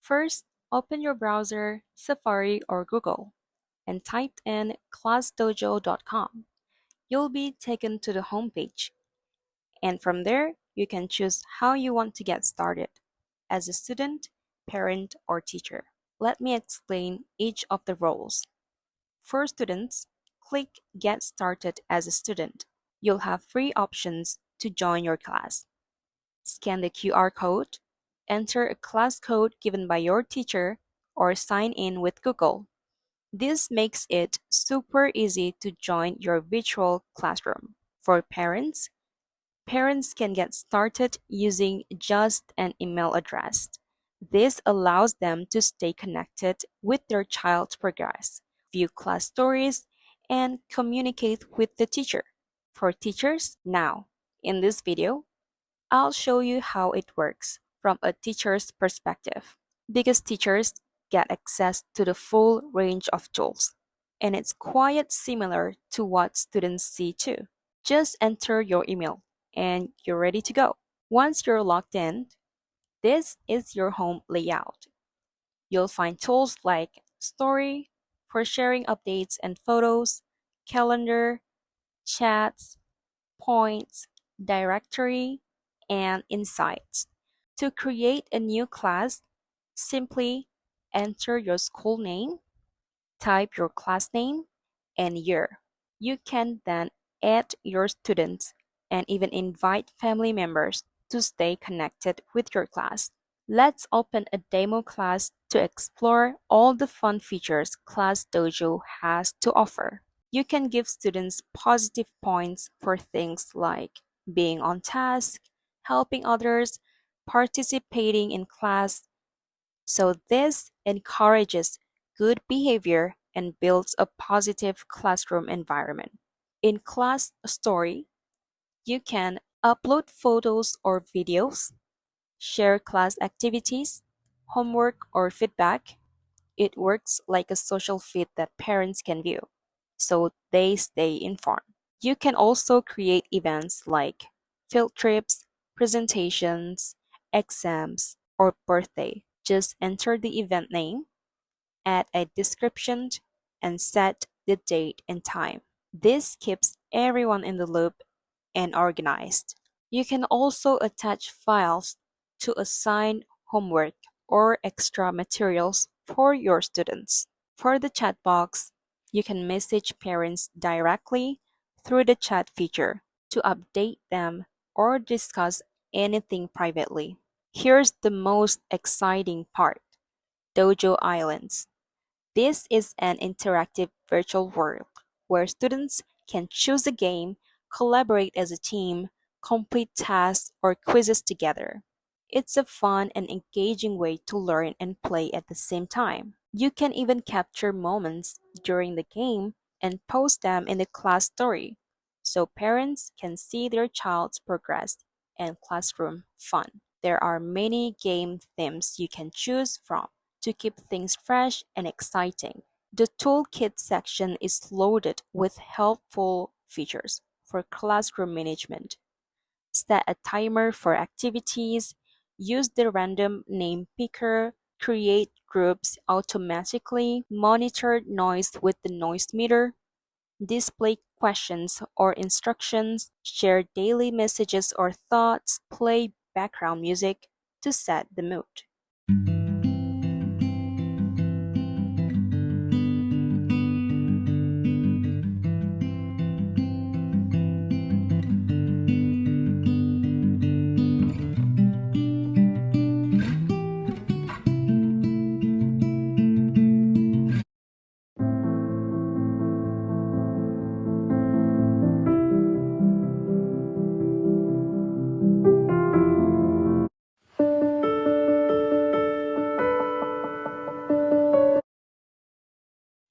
First, open your browser, Safari or Google, and type in ClassDojo.com. You'll be taken to the homepage, and from there, you can choose how you want to get started, as a student, parent, or teacher. Let me explain each of the roles. For students, click Get Started as a Student. You'll have three options to join your class. Scan the QR code, enter a class code given by your teacher, or sign in with Google. This makes it super easy to join your virtual classroom. For parents, parents can get started using just an email address. This allows them to stay connected with their child's progress, view class stories, and communicate with the teacher. For teachers, now, in this video, I'll show you how it works from a teacher's perspective, because teachers get access to the full range of tools, and it's quite similar to what students see too. Just enter your email and you're ready to go. Once you're logged in, this is your home layout. You'll find tools like Story for sharing updates and photos, Calendar, Chats, Points, Directory, and Insights. To create a new class, simply enter your school name, type your class name, and year. You can then add your students and even invite family members to stay connected with your class. Let's open a demo class to explore all the fun features ClassDojo has to offer. You can give students positive points for things like being on task, helping others, participating in class. So this encourages good behavior and builds a positive classroom environment. In Class Story, you can upload photos or videos, share class activities, homework, or feedback. It works like a social feed that parents can view, so they stay informed. You can also create events like field trips, presentations, exams, or birthday. Just enter the event name, add a description, and set the date and time. This keeps everyone in the loop and organized. You can also attach files to assign homework or extra materials for your students. For the chat box, you can message parents directly through the chat feature to update them or discuss anything privately. Here's the most exciting part: Dojo Islands. This is an interactive virtual world where students can choose a game, collaborate as a team, complete tasks or quizzes together. It's a fun and engaging way to learn and play at the same time. You can even capture moments during the game and post them in the class story, so parents can see their child's progress and classroom fun. There are many game themes you can choose from to keep things fresh and exciting. The toolkit section is loaded with helpful features for classroom management. Set a timer for activities, use the random name picker, create groups automatically, monitor noise with the noise meter, display questions or instructions, share daily messages or thoughts, play background music to set the mood.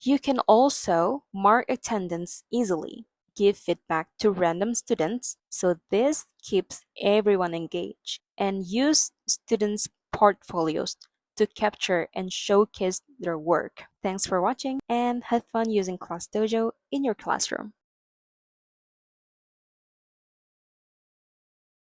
You can also mark attendance easily, give feedback to random students, so this keeps everyone engaged, and use students' portfolios to capture and showcase their work. Thanks for watching and have fun using ClassDojo in your classroom.